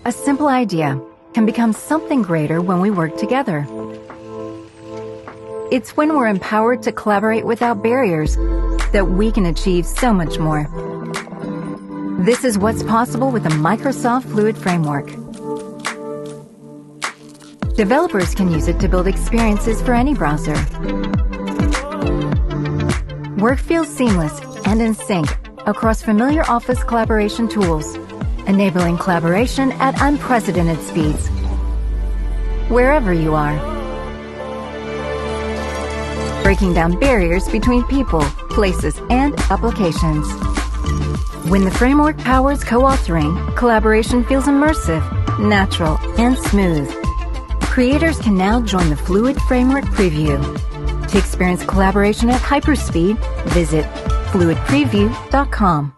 A simple idea can become something greater when we work together. It's when we're empowered to collaborate without barriers that we can achieve so much more. This is what's possible with the Microsoft Fluid Framework. Developers can use it to build experiences for any browser. Work feels seamless and in sync across familiar Office collaboration tools, enabling collaboration at unprecedented speeds, wherever you are. Breaking down barriers between people, places, and applications. When the framework powers co-authoring, collaboration feels immersive, natural, and smooth. Creators can now join the Fluid Framework Preview. To experience collaboration at hyperspeed, visit fluidpreview.com.